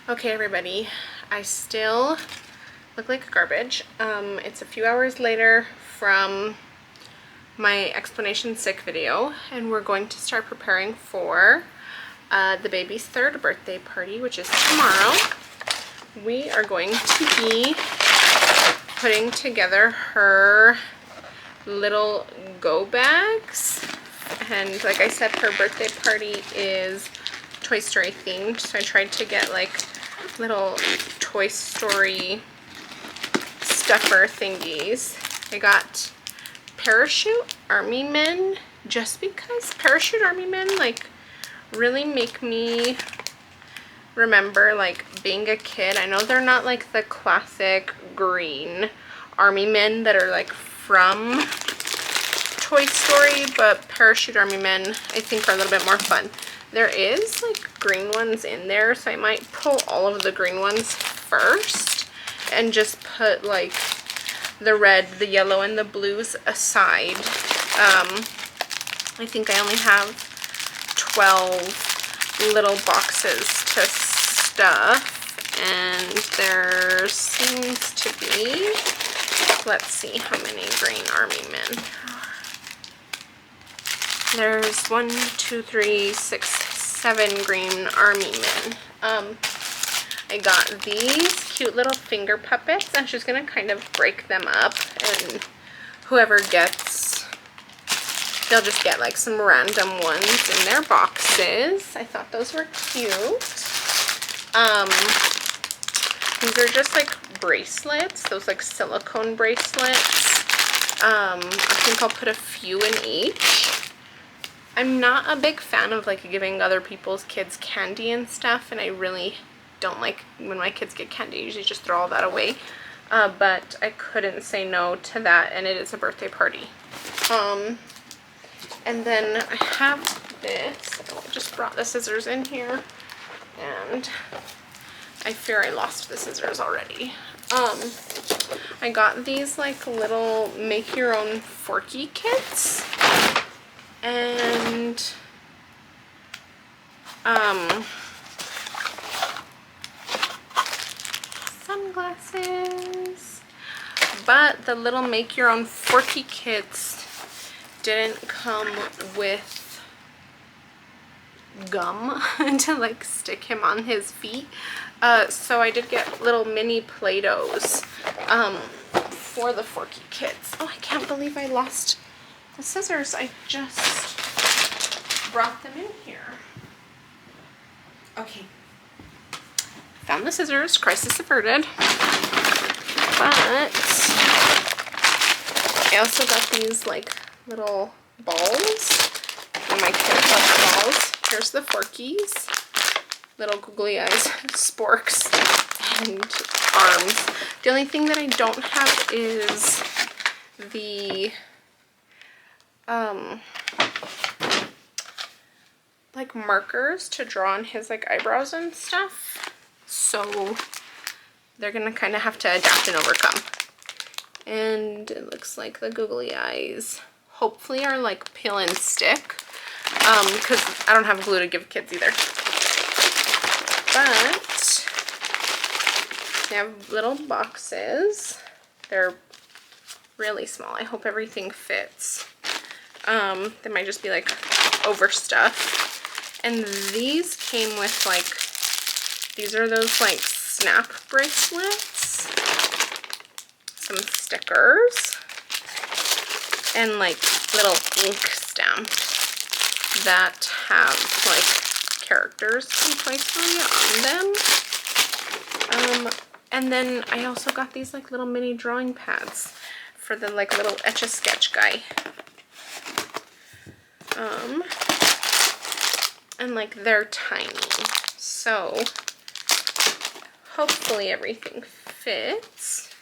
Okay, everybody, I still look like garbage. It's a few hours later from my explanation sick video, and we're going to start preparing for the baby's 3rd birthday party, which is tomorrow. We are going to be putting together her little go bags, and like I said, her birthday party is Toy Story themed, so I tried to get like little Toy Story stuffer thingies. I got Parachute Army Men, just because Parachute Army Men like really make me remember like being a kid. I know they're not like the classic green army men that are like from Toy Story, but Parachute Army Men I think are a little bit more fun. There is like green ones in there, so I might pull all of the green ones first and just put like the red, the yellow, and the blues aside. I think I only have 12 little boxes to stuff, and there seems to be, let's see how many green army men. There's 1, 2, 3, 6, 7 green army men. I got these cute little finger puppets. I'm just gonna kind of break them up, and whoever gets, they'll just get like some random ones in their boxes. I thought those were cute. These are just like bracelets, those like silicone bracelets. I think I'll put a few in each. I'm not a big fan of like giving other people's kids candy and stuff, and I really don't like when my kids get candy. I usually just throw all that away. But I couldn't say no to that, and it is a birthday party. And then I have this. I just brought the scissors in here, and I fear I lost the scissors already. I got these like little make your own forky kits, and sunglasses, but the little make your own forky kits didn't come with gum to like stick him on his feet, so I did get little mini Play-Dohs for the forky kits. Oh, I can't believe I lost the scissors. I just brought them in here. Okay, found the scissors, crisis averted. But I also got these like little balls, and my kids love balls. Here's the forkies, little googly eyes, sporks, and arms. The only thing that I don't have is the like markers to draw on his like eyebrows and stuff, so they're gonna kind of have to adapt and overcome. And it looks like the googly eyes hopefully are like peel and stick, because I don't have glue to give kids either. But they have little boxes. They're really small. I hope everything fits. They might just be like overstuffed. And these came with like, these are those like snap bracelets, some stickers, and like little ink stamps that have like characters from Toy Story on them. And then I also got these like little mini drawing pads for the like little Etch-a-Sketch guy. And like they're tiny, so hopefully everything fits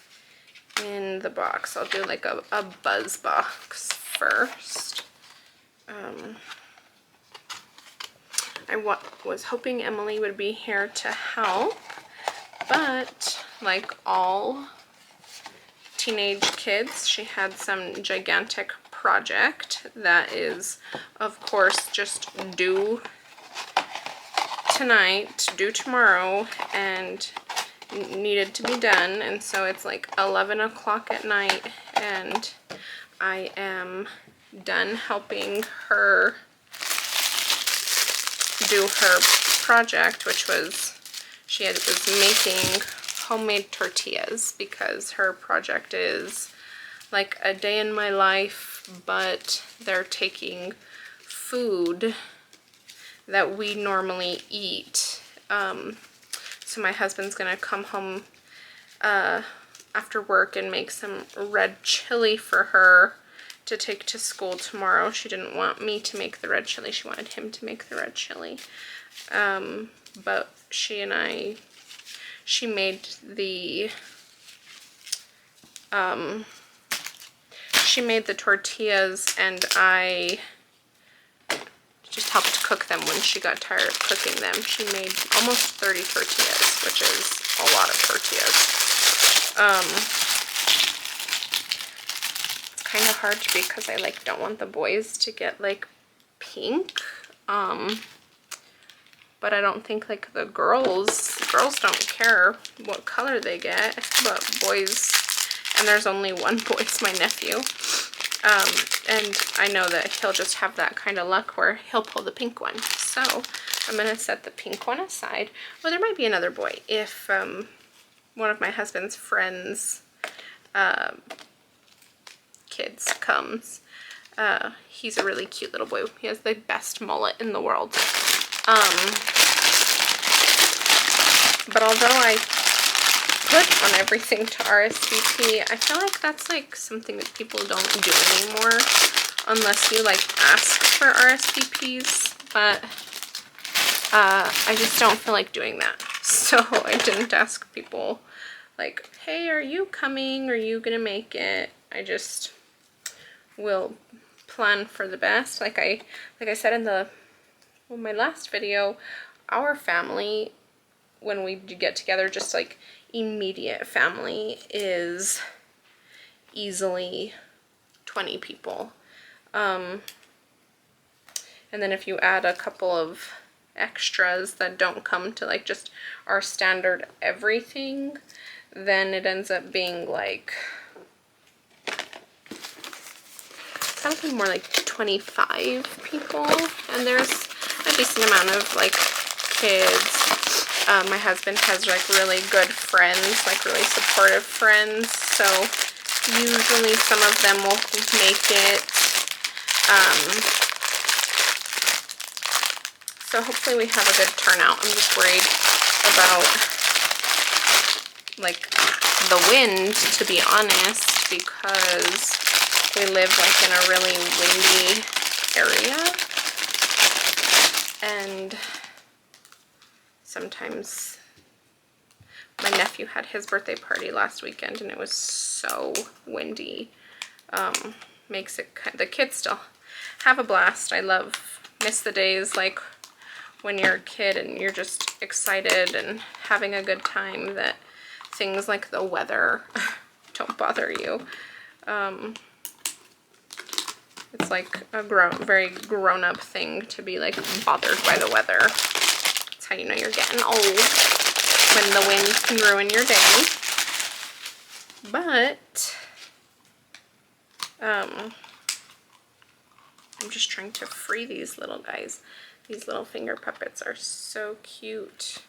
in the box. I'll do like a buzz box first. I was hoping Emily would be here to help, but like all teenage kids, she had some gigantic project that is of course just due tonight to do tomorrow and needed to be done, and so it's like 11 o'clock at night and I am done helping her do her project, which was was making homemade tortillas, because her project is like a day in my life, but they're taking food that we normally eat. So my husband's gonna come home after work and make some red chili for her to take to school tomorrow. She didn't want me to make the red chili, she wanted him to make the red chili. But she made the tortillas, and I just helped cook them when she got tired of cooking them. She made almost 30 tortillas, which is a lot of tortillas. It's kind of hard because I like don't want the boys to get like pink. But I don't think like the girls don't care what color they get, but boys, and there's only one boy, it's my nephew. And I know that he'll just have that kind of luck where he'll pull the pink one. So I'm going to set the pink one aside. Well, there might be another boy if one of my husband's friends' kids comes. He's a really cute little boy. He has the best mullet in the world. But although I put on everything to RSVP, I feel like that's like something that people don't do anymore unless you like ask for RSVPs, but I just don't feel like doing that. So I didn't ask people like, hey, are you coming? Are you gonna make it? I just will plan for the best. Like I said in my last video, our family, when we get together, just like immediate family, is easily 20 people. And then if you add a couple of extras that don't come to like just our standard everything, then it ends up being like something more like 25 people, and there's a decent amount of like kids. My husband has like really good friends, like really supportive friends, so usually some of them will make it. So hopefully we have a good turnout. I'm just worried about like the wind, to be honest, because we live like in a really windy area, and sometimes my nephew had his birthday party last weekend and it was so windy. Makes it, the kids still have a blast. I miss the days like when you're a kid and you're just excited and having a good time, that things like the weather don't bother you. It's like a very grown-up thing to be like bothered by the weather. That's how you know you're getting old, when the wind can ruin your day. But I'm just trying to free these little guys. These little finger puppets are so cute.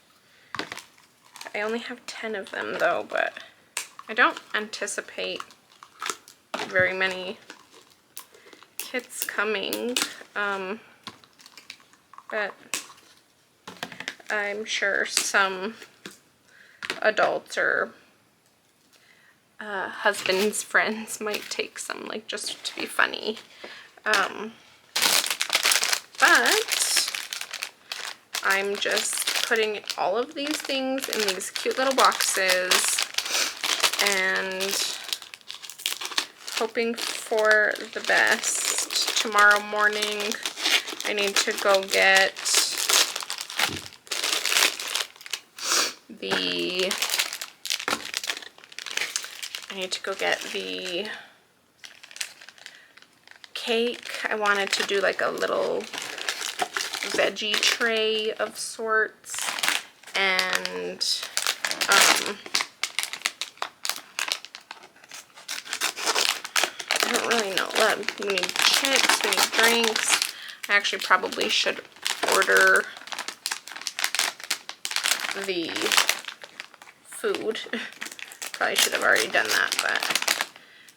I only have 10 of them though, but I don't anticipate very many kids coming, but I'm sure some adults or husband's friends might take some, like just to be funny. But I'm just putting all of these things in these cute little boxes and hoping for the best. Tomorrow morning I need to go get the cake. I wanted to do like a little veggie tray of sorts, and I don't really know. We need chips, we need drinks. I actually probably should order the food. Probably should have already done that, but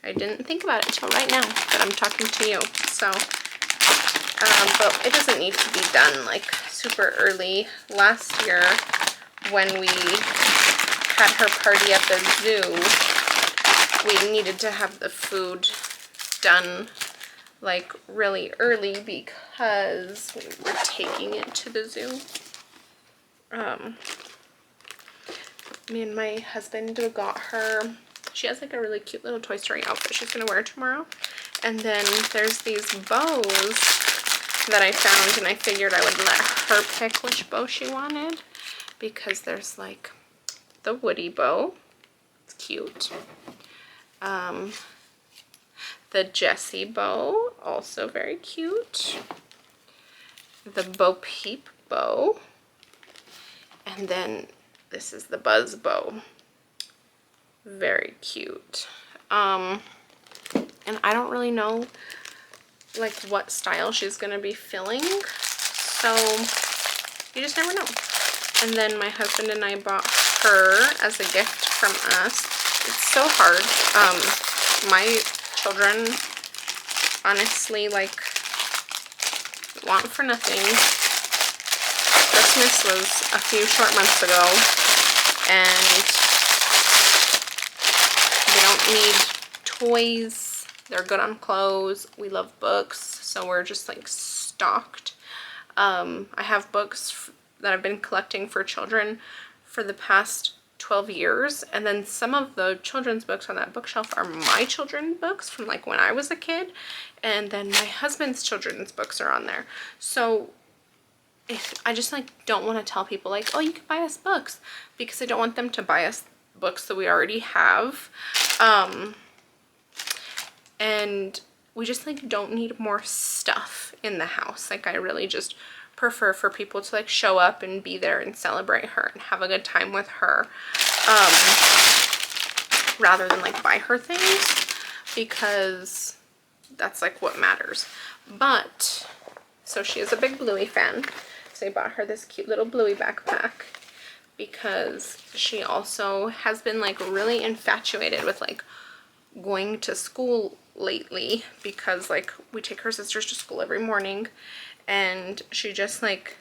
I didn't think about it till right now that I'm talking to you. So, but it doesn't need to be done like super early. Last year when we had her party at the zoo, we needed to have the food done like really early because we were taking it to the zoo. Me and my husband got her, she has like a really cute little Toy Story outfit she's gonna wear tomorrow. And then there's these bows that I found, and I figured I would let her pick which bow she wanted, because there's like the Woody bow, it's cute. The Jessie bow, also very cute. The Bo Peep bow. And then this is the Buzz bow. Very cute. And I don't really know like what style she's gonna be filling, so you just never know. And then my husband and I bought her as a gift from us. It's so hard. My children honestly like want for nothing. Christmas was a few short months ago, and they don't need toys. They're good on clothes. We love books, so we're just like stocked. I have books that I've been collecting for children for the past 12 years, and then some of the children's books on that bookshelf are my children's books from like when I was a kid, and then my husband's children's books are on there. So if I just like don't want to tell people like, oh, you can buy us books, because I don't want them to buy us books that we already have. And we just like don't need more stuff in the house. Like I really just prefer for people to like show up and be there and celebrate her and have a good time with her, rather than like buy her things, because that's like what matters. But so she is a big Bluey fan, so I bought her this cute little Bluey backpack, because she also has been like really infatuated with like going to school lately, because like we take her sisters to school every morning, and she just like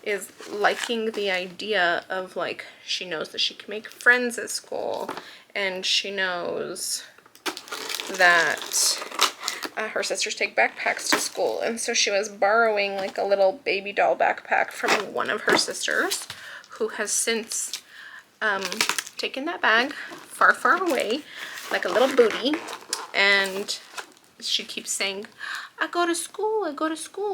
is liking the idea of like, she knows that she can make friends at school, and she knows that her sisters take backpacks to school, and so she was borrowing like a little baby doll backpack from one of her sisters, who has since taken that bag far, far away, like a little booty, and she keeps saying, I go to school,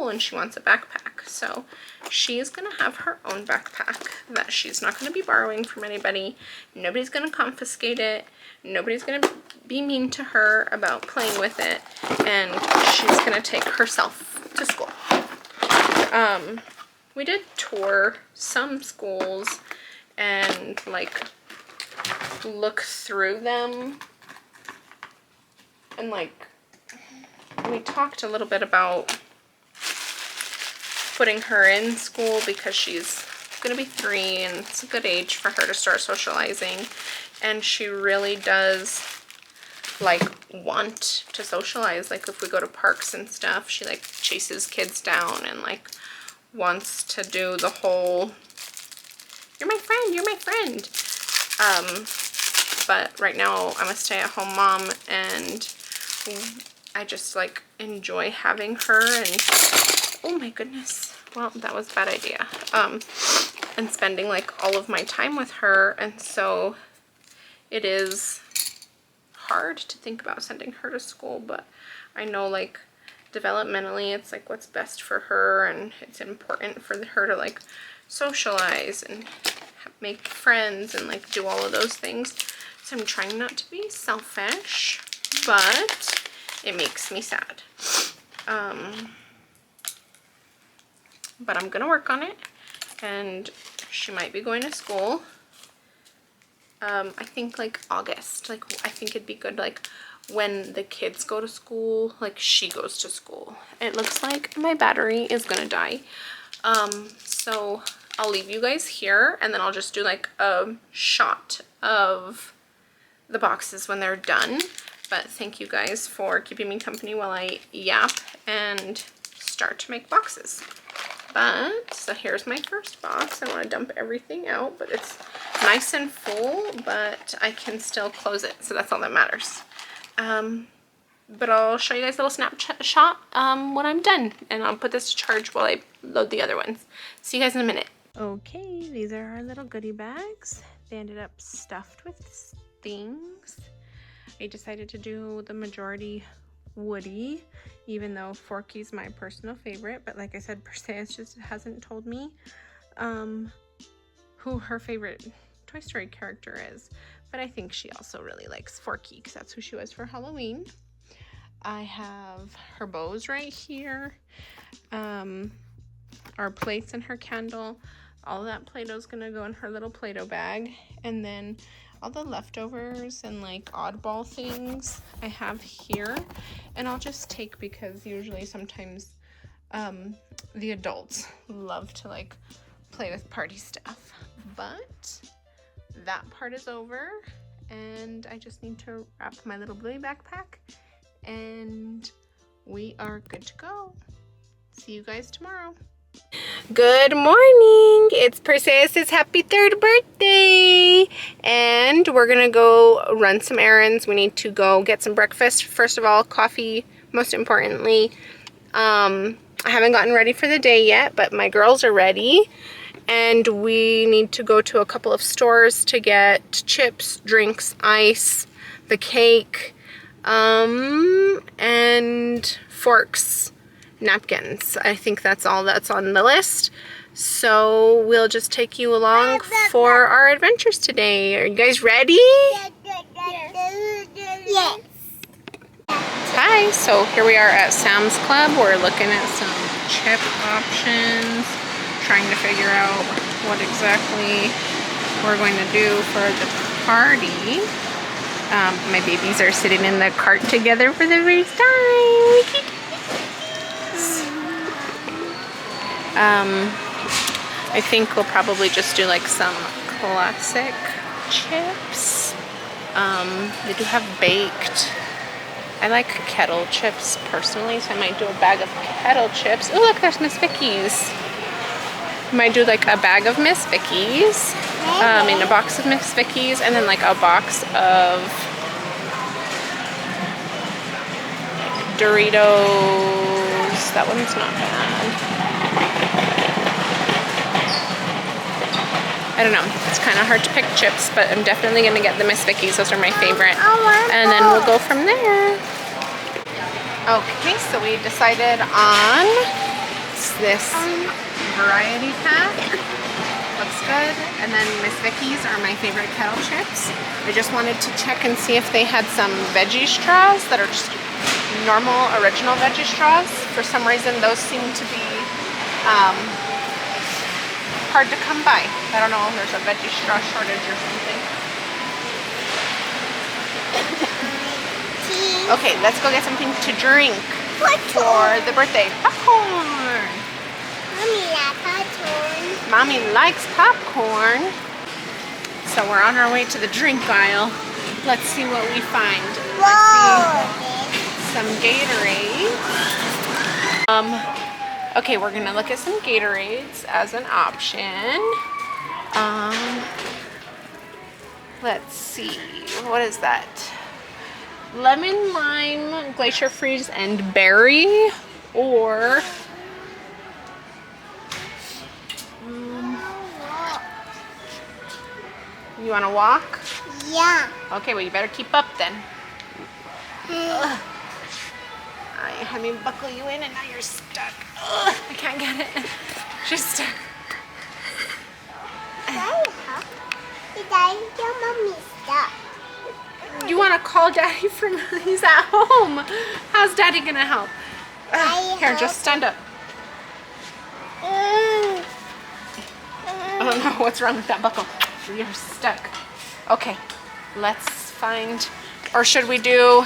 and she wants a backpack. So she is gonna have her own backpack that she's not gonna be borrowing from anybody. Nobody's gonna confiscate it. Nobody's gonna be mean to her about playing with it, and she's gonna take herself to school. We did tour some schools and like look through them, and like we talked a little bit about putting her in school, because she's gonna be 3 and it's a good age for her to start socializing, and she really does like want to socialize. Like if we go to parks and stuff, she like chases kids down and like wants to do the whole you're my friend. But right now I'm a stay-at-home mom, and I just like enjoy having her, and oh my goodness, well, that was a bad idea. And spending like all of my time with her, and so it is hard to think about sending her to school, but I know like developmentally it's like what's best for her, and it's important for her to like socialize and make friends and like do all of those things. So I'm trying not to be selfish, but it makes me sad. but I'm gonna work on it. And she might be going to school. I think like August. Like I think it'd be good like when the kids go to school, like she goes to school. It looks like my battery is gonna die. So I'll leave you guys here and then I'll just do like a shot of the boxes when they're done. But thank you guys for keeping me company while I yap and start to make boxes. But so here's my first box. I want to dump everything out, but it's nice and full, but I can still close it, so that's all that matters. But I'll show you guys a little snapshot when I'm done, and I'll put this to charge while I load the other ones. See you guys in a minute. Okay, these are our little goodie bags. They ended up stuffed with things. I decided to do the majority Woody, even though Forky's my personal favorite, but like I said, Perseus just hasn't told me who her favorite Toy Story character is, but I think she also really likes Forky because that's who she was for Halloween. I have her bows right here, our plates and her candle. All of that Play-Doh is gonna go in her little Play-Doh bag, and then all the leftovers and like oddball things I have here, and I'll just take because usually sometimes the adults love to like play with party stuff. But that part is over and I just need to wrap my little Bluey backpack and we are good to go. See you guys tomorrow. Good morning. It's Perseus' happy 3rd birthday and we're gonna go run some errands. We need to go get some breakfast. First of all, coffee, most importantly. I haven't gotten ready for the day yet, but my girls are ready and we need to go to a couple of stores to get chips, drinks, ice, the cake, and forks, napkins. I think that's all that's on the list. So we'll just take you along for our adventures today. Are you guys ready? Yes. Hi, so here we are at Sam's Club. We're looking at some chip options, trying to figure out what exactly we're going to do for the party. My babies are sitting in the cart together for the first time. I think we'll probably just do like some classic chips. They do have baked. I like kettle chips personally, so I might do a bag of kettle chips. Oh, look, there's Miss Vicky's. Might do like a bag of Miss Vicky's, in a box of Miss Vicky's, and then like a box of Doritos. That one's not bad. I don't know, it's kind of hard to pick chips, but I'm definitely gonna get the Miss Vicky's. Those are my favorite. And then we'll go from there. Okay, so we decided on this variety pack. Looks good. And then Miss Vicky's are my favorite kettle chips. I just wanted to check and see if they had some veggie straws that are just normal, original veggie straws. For some reason, those seem to be hard to come by. I don't know if there's a veggie straw shortage or something. Okay, let's go get something to drink for the birthday. Popcorn! Mommy likes popcorn. Mommy likes popcorn. So we're on our way to the drink aisle. Let's see what we find. Whoa! Some Gatorade. Okay, we're gonna look at some Gatorades as an option. Let's see, what is that? Lemon, lime, glacier freeze, and berry, or you wanna walk? Yeah. Okay, well you better keep up then. I had me buckle you in and now you're stuck. Ugh, I can't get it. She's stuck. Mommy stuck. You want to call Daddy from, he's at home. How's Daddy gonna help? Here, just stand up. don't know what's wrong with that buckle. We are stuck. Okay, let's find, or should we do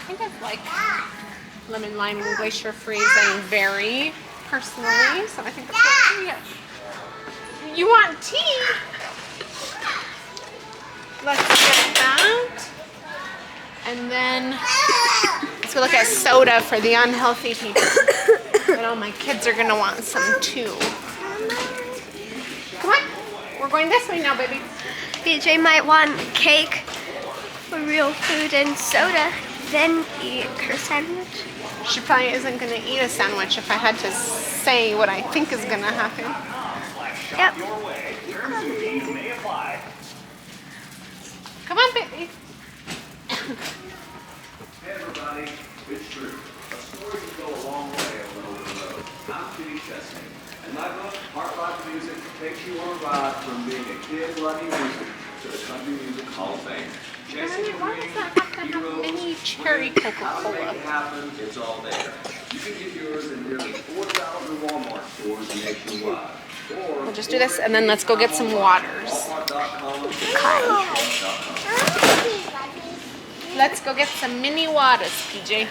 kind of like lemon, lime, and glacier freeze and berry personally? So I think that's what we have. You want tea? Let's get that. And then let's go look at soda for the unhealthy people. But all my kids are gonna want some too. Come on, we're going this way now, baby. BJ might want cake for real food and soda, then eat her sandwich. She probably isn't gonna eat a sandwich if I had to say what I think is gonna happen. Yep. Come on, baby. Hey everybody, it's true. A story can go a long way over the road. I'm Kenny Chesney, and my book, Heart Rock Music, takes you on a ride from being a kid loving music to the Country Music Hall of Fame. Chasing the Why dreams, does that have to have heroes, mini cherry how to make Coca-Cola? it happen, it's all there. You can get yours in nearly 4,000 Walmart stores nationwide. We'll just do this and then let's go get some waters. Let's go get some mini waters, PJ.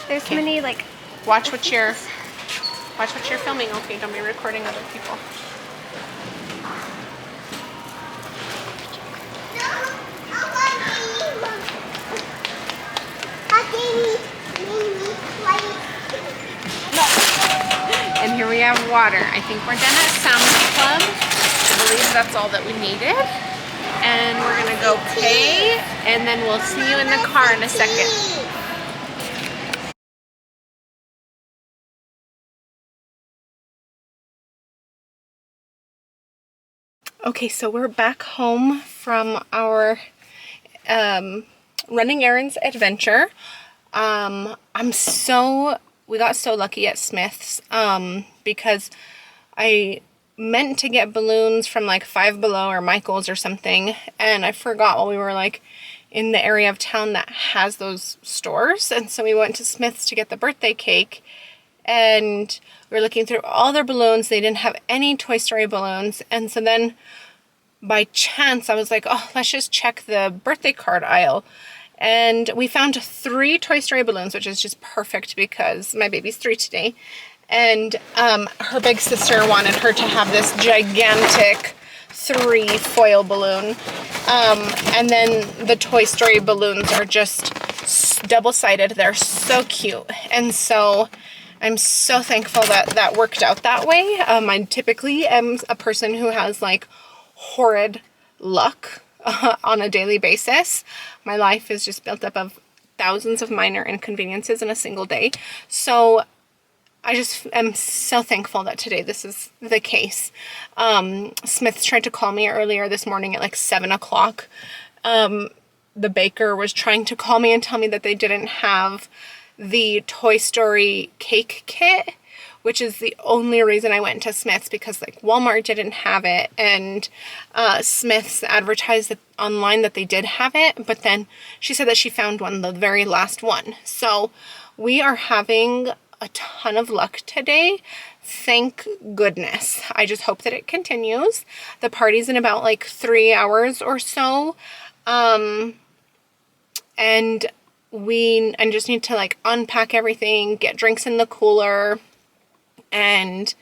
There's Okay. many like Watch what you're filming. Okay, don't be recording other people. And here we have water. I think we're done at Sam's Club. I believe that's all that we needed. And we're gonna go pay, and then we'll see you in the car in a second. Okay, so we're back home from our running errands adventure. We got so lucky at Smith's because I meant to get balloons from like Five Below or Michael's or something, and I forgot while we were like in the area of town that has those stores, and so we went to Smith's to get the birthday cake, and we were looking through all their balloons. They didn't have any Toy Story balloons, and so then by chance I was like, oh, let's just check the birthday card aisle. And we found 3 Toy Story balloons, which is just perfect because my baby's 3 today. And her big sister wanted her to have this gigantic 3 foil balloon. And then the Toy Story balloons are just double-sided. They're so cute. And so I'm so thankful that that worked out that way. I typically am a person who has like horrid luck on a daily basis. My life is just built up of thousands of minor inconveniences in a single day. So I just am so thankful that today this is the case. Smith tried to call me earlier this morning at like 7 o'clock. The baker was trying to call me and tell me that they didn't have the Toy Story cake kit, which is the only reason I went to Smith's, because like Walmart didn't have it, and Smith's advertised online that they did have it, but then she said that she found one, the very last one. So we are having a ton of luck today. Thank goodness. I just hope that it continues. The party's in about like 3 hours or so. And I just need to like unpack everything, get drinks in the cooler, and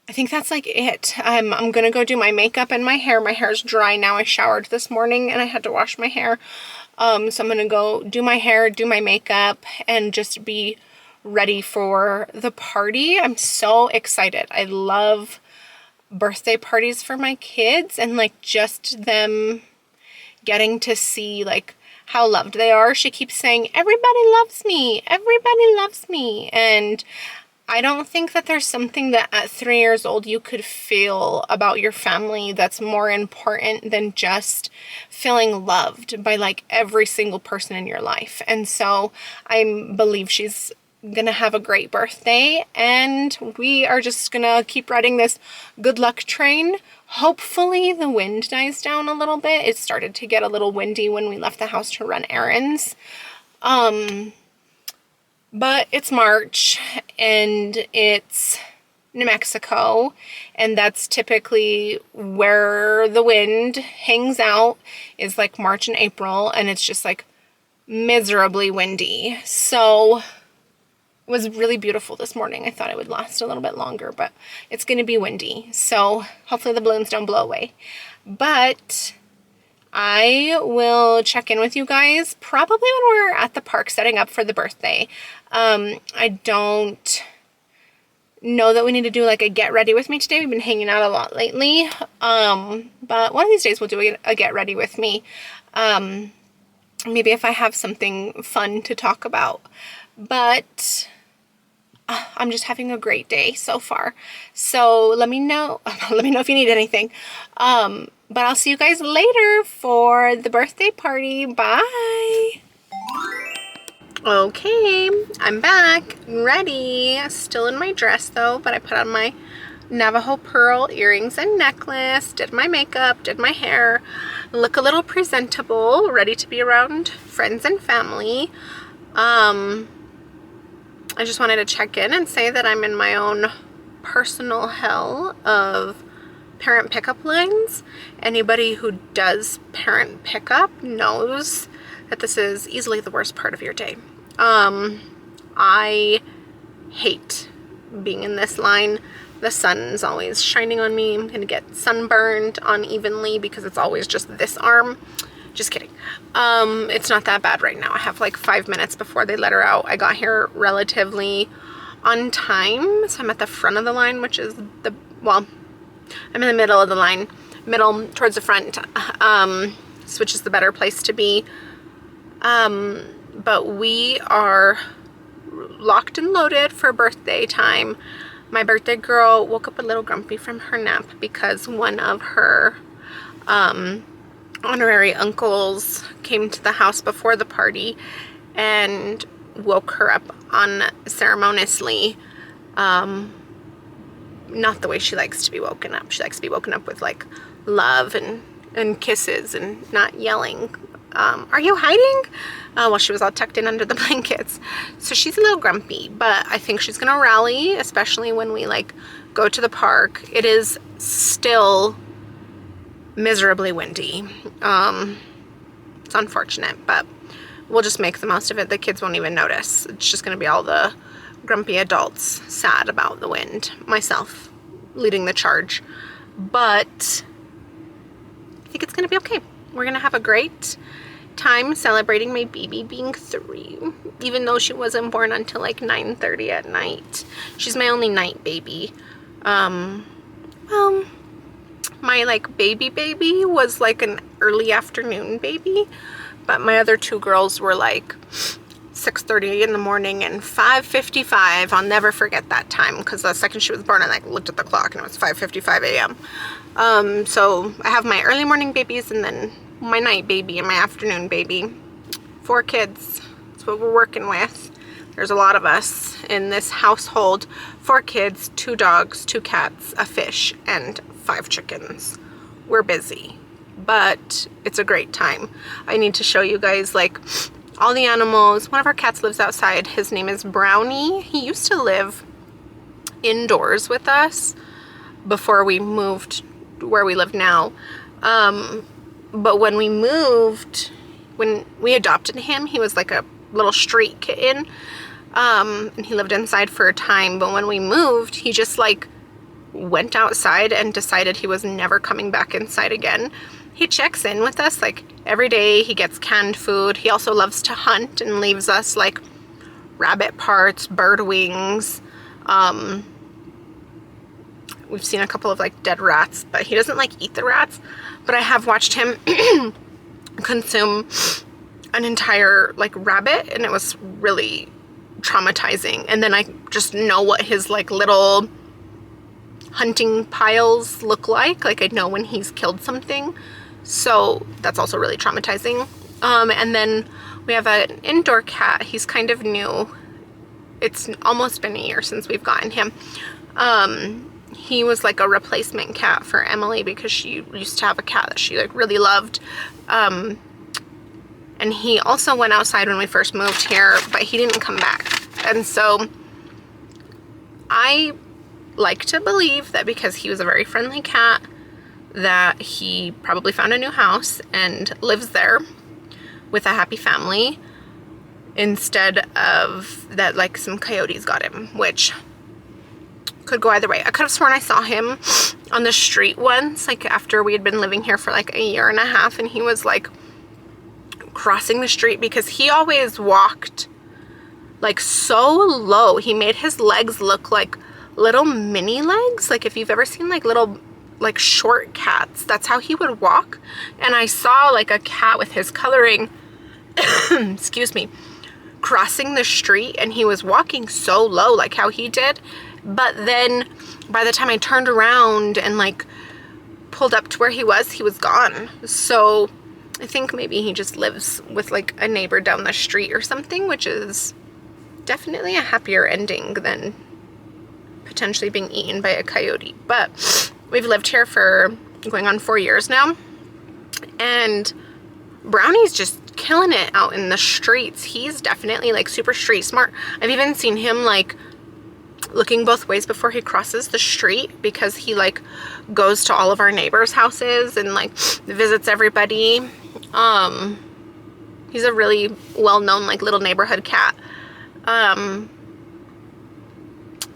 I think that's like it. I'm gonna go do my makeup and my hair. My hair's dry now. I showered this morning and I had to wash my hair. So I'm gonna go do my hair, do my makeup, and just be ready for the party. I'm so excited. I love birthday parties for my kids, and like just them getting to see like how loved they are. She keeps saying, everybody loves me, everybody loves me. And I don't think that there's something that at 3 years old you could feel about your family that's more important than just feeling loved by like every single person in your life. And so I believe she's gonna have a great birthday, and we are just gonna keep riding this good luck train. Hopefully the wind dies down a little bit. It started to get a little windy when we left the house to run errands. But it's March and it's New Mexico, and that's typically where the wind hangs out, is like March and April, and it's just like miserably windy. So it was really beautiful this morning. I thought it would last a little bit longer, but it's going to be windy, so hopefully the balloons don't blow away. But I will check in with you guys probably when we're at the park setting up for the birthday. I don't know that we need to do like a get ready with me today. We've been hanging out a lot lately. But one of these days we'll do a get ready with me. Maybe if I have something fun to talk about. But I'm just having a great day so far. So let me know. Let me know if you need anything. But I'll see you guys later for the birthday party. Bye. Okay, I'm back, ready. Still in my dress though, but I put on my Navajo pearl earrings and necklace, did my makeup, did my hair, look a little presentable, ready to be around friends and family. I just wanted to check in and say that I'm in my own personal hell of parent pickup lines. Anybody who does parent pickup knows that this is easily the worst part of your day. I hate being in this line. The sun's always shining on me. I'm gonna get sunburned unevenly because it's always just this arm. Just kidding. It's not that bad right now. I have like 5 minutes before they let her out. I got here relatively on time, so I'm at the front of the line, which is well, I'm in the middle of the line, middle towards the front, which is the better place to be. But we are locked and loaded for birthday time. My birthday girl woke up a little grumpy from her nap because one of her honorary uncles came to the house before the party and woke her up unceremoniously. Not the way she likes to be woken up. She likes to be woken up with like love and kisses and not yelling. Are you hiding? Well, she was all tucked in under the blankets. So she's a little grumpy, but I think she's gonna rally, especially when we like go to the park. It is still miserably windy. It's unfortunate, but we'll just make the most of it. The kids won't even notice. It's just gonna be all the grumpy adults sad about the wind. Myself leading the charge. But I think it's gonna be okay. We're gonna have a great time celebrating my baby being 3, even though she wasn't born until like 9:30 at night. She's my only night baby. Well, my like baby was like an early afternoon baby, but my other 2 girls were like 6:30 in the morning and 5:55. I'll never forget that time because the second she was born I like looked at the clock and it was 5:55 a.m. So I have my early morning babies and then my night baby and my afternoon baby. 4 kids. That's what we're working with. There's a lot of us in this household. 4 kids, 2 dogs, 2 cats, a fish, and 5 chickens. We're busy, but it's a great time. I need to show you guys like all the animals. One of our cats lives outside. His name is Brownie. He used to live indoors with us before we moved where we live now. But when we moved, when we adopted him, he was like a little street kitten. And he lived inside for a time. But when we moved, he just like went outside and decided he was never coming back inside again. He checks in with us like every day. He gets canned food. He also loves to hunt and leaves us like rabbit parts, bird wings. We've seen a couple of like dead rats, but he doesn't like eat the rats. But I have watched him consume an entire like rabbit, and it was really traumatizing. And then I just know what his like little hunting piles look like. Like I know when he's killed something. So that's also really traumatizing. And then we have an indoor cat. He's kind of new. It's almost been a year since we've gotten him. He was like a replacement cat for Emily because she used to have a cat that she like really loved. And he also went outside when we first moved here, but he didn't come back. And so I like to believe that because he was a very friendly cat, that he probably found a new house and lives there with a happy family, instead of that like some coyotes got him, which could go either way. I could have sworn I saw him on the street once, like after we had been living here for like a year and a half, and he was like crossing the street, because he always walked like so low. He made his legs look like little mini legs. Like if you've ever seen like little like short cats, that's how he would walk. And I saw like a cat with his coloring excuse me, crossing the street, and he was walking so low like how he did. But then by the time I turned around and like pulled up to where he was gone. So I think maybe he just lives with like a neighbor down the street or something, which is definitely a happier ending than potentially being eaten by a coyote. But we've lived here for going on 4 years now, and Brownie's just killing it out in the streets. He's definitely like super street smart. I've even seen him like looking both ways before he crosses the street, because he like goes to all of our neighbors' houses and like visits everybody. He's a really well-known like little neighborhood cat. But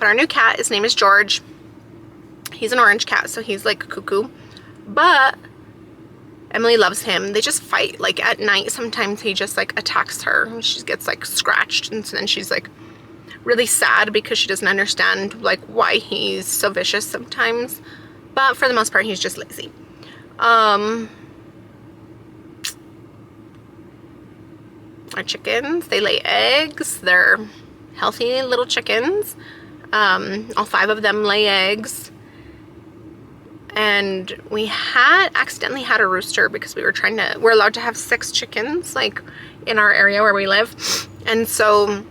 our new cat, his name is George. He's an orange cat, so he's like cuckoo, but Emily loves him. They just fight like at night. Sometimes he just like attacks her and she gets like scratched, and then she's like really sad because she doesn't understand like why he's so vicious sometimes. But for the most part, he's just lazy. Our chickens, they lay eggs. They're healthy little chickens. All 5 of them lay eggs. And we accidentally had a rooster, because we're allowed to have 6 chickens like in our area where we live. And so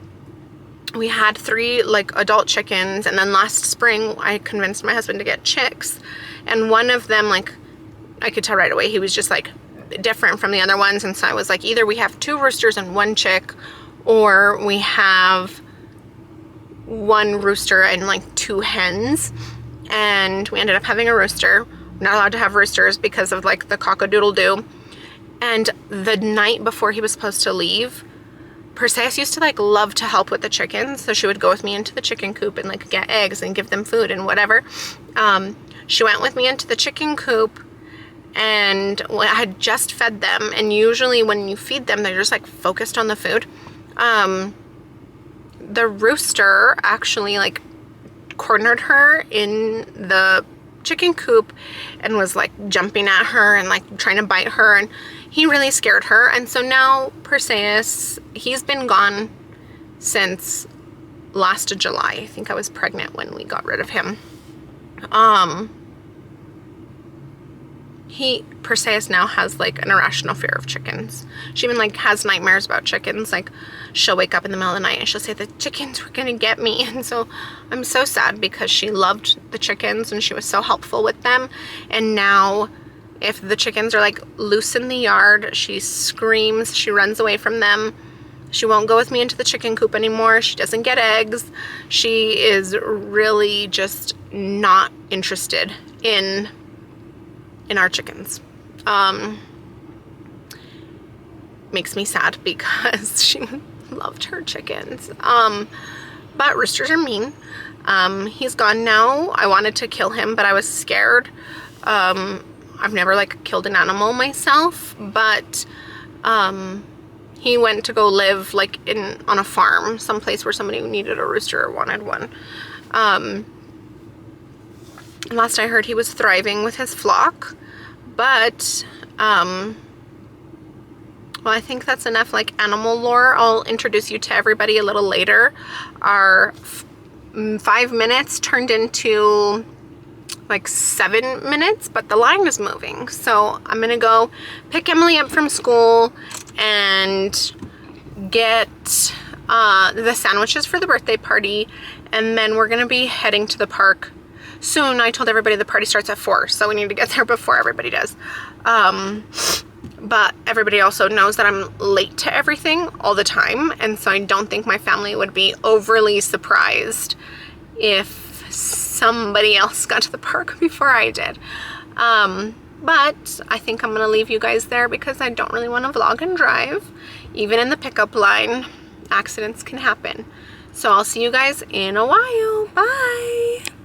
we had 3 like adult chickens, and then last spring I convinced my husband to get chicks, and one of them, like, I could tell right away he was just like different from the other ones. And so I was like, either we have 2 roosters and 1 chick, or we have 1 rooster and like 2 hens. And we ended up having a rooster. We're not allowed to have roosters because of like the cock-a-doodle-doo. And the night before he was supposed to leave, Perseus used to like love to help with the chickens, so she would go with me into the chicken coop and like get eggs and give them food and whatever. She went with me into the chicken coop, and I had just fed them, and usually when you feed them, they're just like focused on the food. The rooster actually like cornered her in the chicken coop and was like jumping at her and like trying to bite her, and he really scared her. And so now Perseus, he's been gone since last July. I think I was pregnant when we got rid of him. Perseus now has like an irrational fear of chickens. She even like has nightmares about chickens. Like she'll wake up in the middle of the night and she'll say the chickens were gonna get me. And so I'm so sad, because she loved the chickens and she was so helpful with them. And now if the chickens are like loose in the yard, she screams, she runs away from them. She won't go with me into the chicken coop anymore. She doesn't get eggs. She is really just not interested in our chickens. Makes me sad because she loved her chickens. But roosters are mean. He's gone now. I wanted to kill him, but I was scared. I've never like killed an animal myself, but he went to go live like on a farm, someplace where somebody needed a rooster or wanted one. Last I heard, he was thriving with his flock, but well, I think that's enough like animal lore. I'll introduce you to everybody a little later. Our 5 minutes turned into like 7 minutes, but the line is moving. So I'm gonna go pick Emily up from school and get the sandwiches for the birthday party, and then we're gonna be heading to the park soon. I told everybody the party starts at 4, so we need to get there before everybody does. But everybody also knows that I'm late to everything all the time, and so I don't think my family would be overly surprised if somebody else got to the park before I did. But I think I'm gonna leave you guys there because I don't really want to vlog and drive. Even in the pickup line, accidents can happen. So I'll see you guys in a while. Bye.